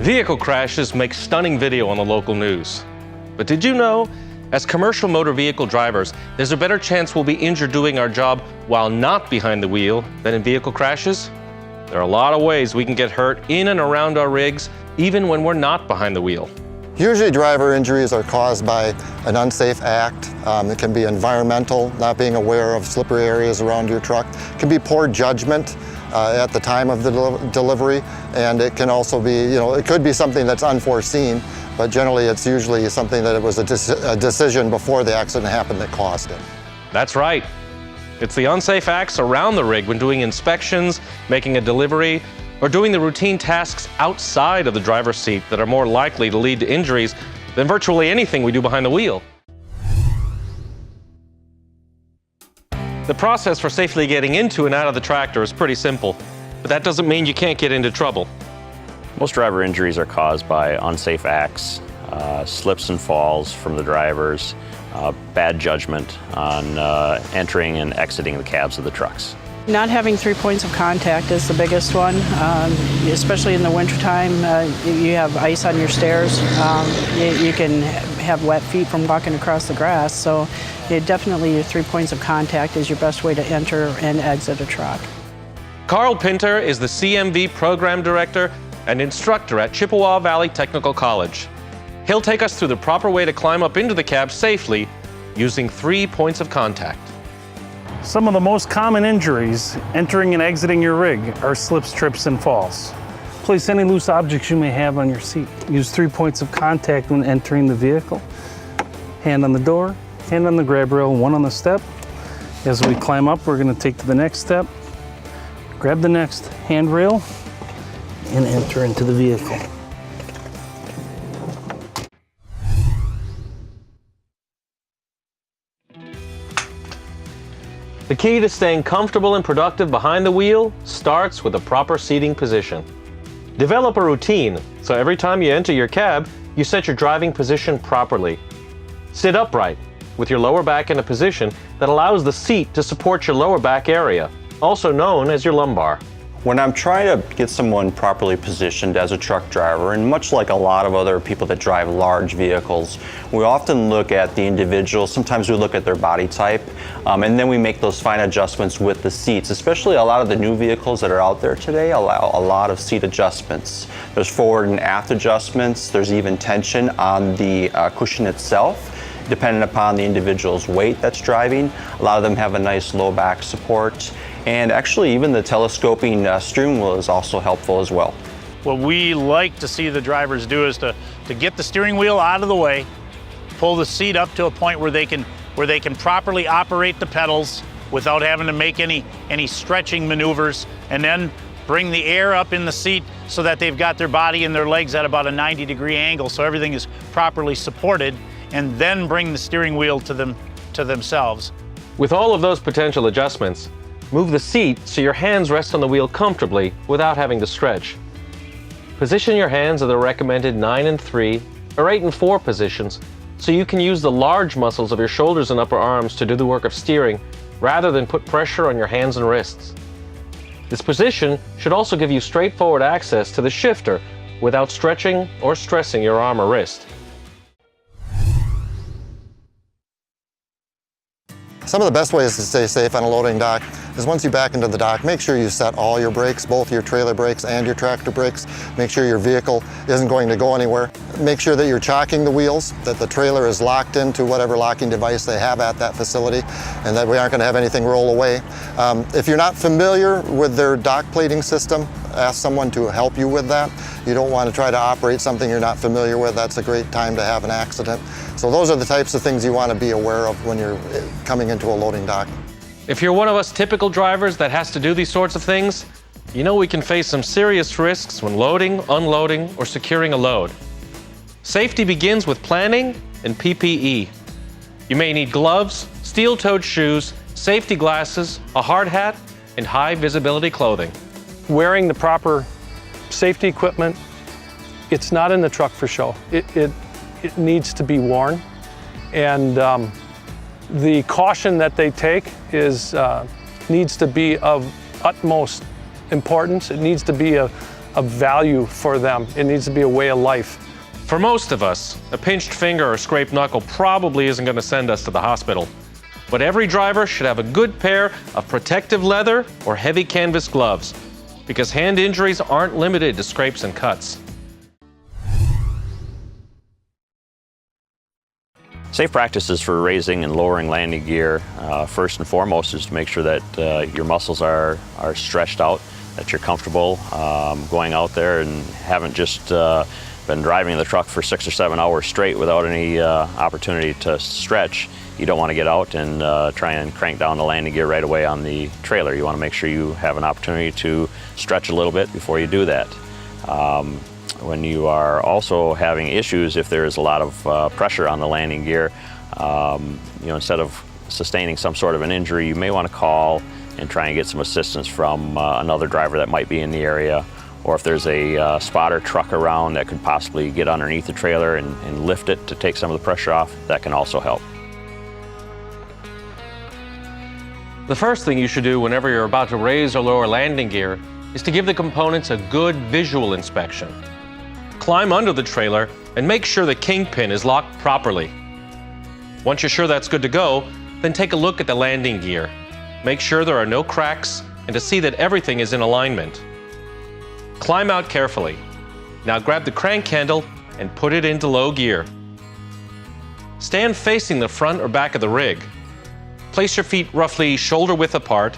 Vehicle crashes make stunning video on the local news. But did you know, as commercial motor vehicle drivers, there's a better chance we'll be injured doing our job while not behind the wheel than in vehicle crashes? There are a lot of ways we can get hurt in and around our rigs, even when we're not behind the wheel. Usually driver injuries are caused by an unsafe act. It can be environmental, not being aware of slippery areas around your truck. It can be poor judgment at the time of the delivery, and it can also be, it could be something that's unforeseen, but generally it's usually something that it was a decision before the accident happened that caused it. That's right. It's the unsafe acts around the rig when doing inspections, making a delivery, or doing the routine tasks outside of the driver's seat that are more likely to lead to injuries than virtually anything we do behind the wheel. The process for safely getting into and out of the tractor is pretty simple, but that doesn't mean you can't get into trouble. Most driver injuries are caused by unsafe acts, slips and falls from the drivers, bad judgment on entering and exiting the cabs of the trucks. Not having 3 points of contact is the biggest one, especially in the wintertime. You have ice on your stairs. You can have wet feet from walking across the grass, so definitely your 3 points of contact is your best way to enter and exit a truck. Carl Pinter is the CMV Program Director and instructor at Chippewa Valley Technical College. He'll take us through the proper way to climb up into the cab safely using 3 points of contact. Some of the most common injuries entering and exiting your rig are slips, trips, and falls. Place any loose objects you may have on your seat. Use 3 points of contact when entering the vehicle. Hand on the door, hand on the grab rail, one on the step. As we climb up, we're going to take to the next step, grab the next handrail, and enter into the vehicle. The key to staying comfortable and productive behind the wheel starts with a proper seating position. Develop a routine, so every time you enter your cab, you set your driving position properly. Sit upright, with your lower back in a position that allows the seat to support your lower back area, also known as your lumbar. When I'm trying to get someone properly positioned as a truck driver, and much like a lot of other people that drive large vehicles, we often look at the individual. Sometimes we look at their body type, and then we make those fine adjustments with the seats. Especially a lot of the new vehicles that are out there today allow a lot of seat adjustments. There's forward and aft adjustments. There's even tension on the cushion itself, depending upon the individual's weight that's driving. A lot of them have a nice low back support. And actually even the telescoping steering wheel is also helpful as well. What we like to see the drivers do is to get the steering wheel out of the way, pull the seat up to a point where they can properly operate the pedals without having to make any stretching maneuvers, and then bring the air up in the seat so that they've got their body and their legs at about a 90-degree angle so everything is properly supported, and then bring the steering wheel to themselves. With all of those potential adjustments, move the seat so your hands rest on the wheel comfortably without having to stretch. Position your hands at the recommended 9 and 3 or 8 and 4 positions so you can use the large muscles of your shoulders and upper arms to do the work of steering rather than put pressure on your hands and wrists. This position should also give you straightforward access to the shifter without stretching or stressing your arm or wrist. Some of the best ways to stay safe on a loading dock is once you back into the dock, make sure you set all your brakes, both your trailer brakes and your tractor brakes. Make sure your vehicle isn't going to go anywhere. Make sure that you're chocking the wheels, that the trailer is locked into whatever locking device they have at that facility, and that we aren't going to have anything roll away. If you're not familiar with their dock plating system, ask someone to help you with that. You don't want to try to operate something you're not familiar with. That's a great time to have an accident. So those are the types of things you want to be aware of when you're coming into a loading dock. If you're one of us typical drivers that has to do these sorts of things, you know we can face some serious risks when loading, unloading, or securing a load. Safety begins with planning and PPE. You may need gloves, steel-toed shoes, safety glasses, a hard hat, and high visibility clothing. Wearing the proper safety equipment, it's not in the truck for show. It needs to be worn, and the caution that they take needs to be of utmost importance. It needs to be a a value for them. It needs to be a way of life. For most of us, a pinched finger or scraped knuckle probably isn't going to send us to the hospital. But every driver should have a good pair of protective leather or heavy canvas gloves, because hand injuries aren't limited to scrapes and cuts. Safe practices for raising and lowering landing gear, first and foremost, is to make sure that your muscles are stretched out, that you're comfortable going out there and haven't just been driving the truck for 6 or 7 hours straight without any opportunity to stretch. You don't want to get out and try and crank down the landing gear right away on the trailer. You want to make sure you have an opportunity to stretch a little bit before you do that. When you are also having issues, if there is a lot of pressure on the landing gear, instead of sustaining some sort of an injury, you may want to call and try and get some assistance from another driver that might be in the area, or if there's a spotter truck around that could possibly get underneath the trailer and lift it to take some of the pressure off, that can also help. The first thing you should do whenever you're about to raise or lower landing gear is to give the components a good visual inspection. Climb under the trailer and make sure the kingpin is locked properly. Once you're sure that's good to go, then take a look at the landing gear. Make sure there are no cracks and to see that everything is in alignment. Climb out carefully. Now grab the crank handle and put it into low gear. Stand facing the front or back of the rig. Place your feet roughly shoulder width apart.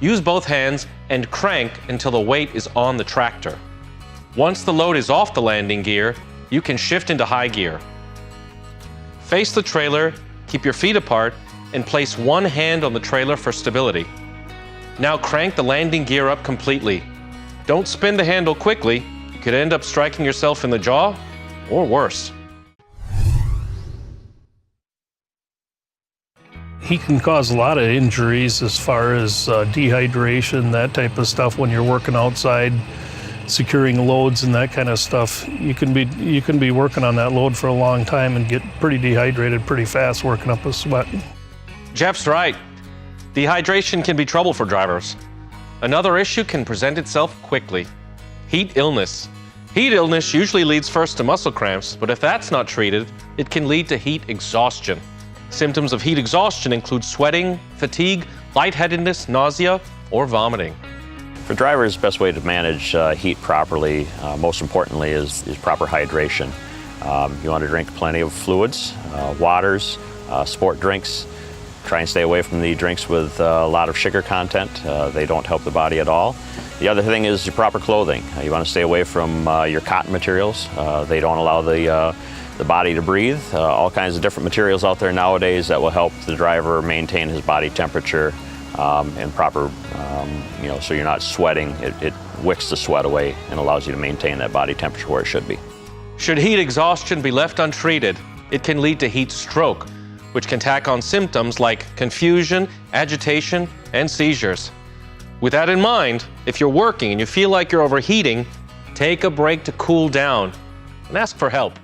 Use both hands and crank until the weight is on the tractor. Once the load is off the landing gear, you can shift into high gear. Face the trailer, keep your feet apart, and place one hand on the trailer for stability. Now crank the landing gear up completely. Don't spin the handle quickly. You could end up striking yourself in the jaw, or worse. Heat can cause a lot of injuries as far as dehydration, that type of stuff when you're working outside, securing loads and that kind of stuff. You can be working on that load for a long time and get pretty dehydrated pretty fast working up a sweat. Jeff's right. Dehydration can be trouble for drivers. Another issue can present itself quickly: heat illness. Heat illness usually leads first to muscle cramps, but if that's not treated, it can lead to heat exhaustion. Symptoms of heat exhaustion include sweating, fatigue, lightheadedness, nausea, or vomiting. For drivers, the best way to manage heat properly, most importantly, is proper hydration. You want to drink plenty of fluids, waters, sport drinks. Try and stay away from the drinks with a lot of sugar content. They don't help the body at all. The other thing is your proper clothing. You want to stay away from your cotton materials. They don't allow the body to breathe. All kinds of different materials out there nowadays that will help the driver maintain his body temperature and proper, so you're not sweating. It wicks the sweat away and allows you to maintain that body temperature where it should be. Should heat exhaustion be left untreated, it can lead to heat stroke, which can tack on symptoms like confusion, agitation, and seizures. With that in mind, if you're working and you feel like you're overheating, take a break to cool down and ask for help.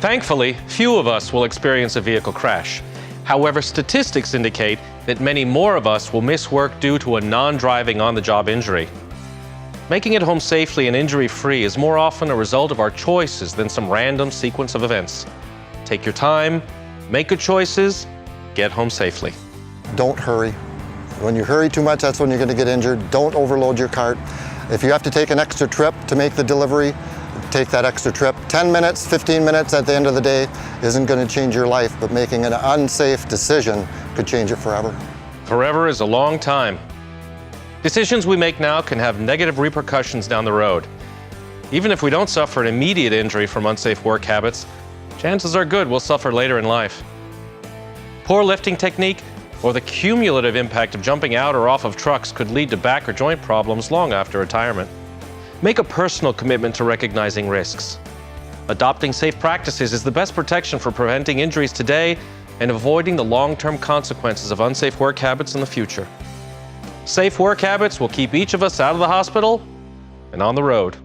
Thankfully, few of us will experience a vehicle crash. However, statistics indicate that many more of us will miss work due to a non-driving on-the-job injury. Making it home safely and injury-free is more often a result of our choices than some random sequence of events. Take your time, make good choices, get home safely. Don't hurry. When you hurry too much, that's when you're going to get injured. Don't overload your cart. If you have to take an extra trip to make the delivery, take that extra trip. 10 minutes, 15 minutes at the end of the day isn't going to change your life, but making an unsafe decision could change it forever. Forever is a long time. Decisions we make now can have negative repercussions down the road. Even if we don't suffer an immediate injury from unsafe work habits, chances are good we'll suffer later in life. Poor lifting technique or the cumulative impact of jumping out or off of trucks could lead to back or joint problems long after retirement. Make a personal commitment to recognizing risks. Adopting safe practices is the best protection for preventing injuries today and avoiding the long-term consequences of unsafe work habits in the future. Safe work habits will keep each of us out of the hospital and on the road.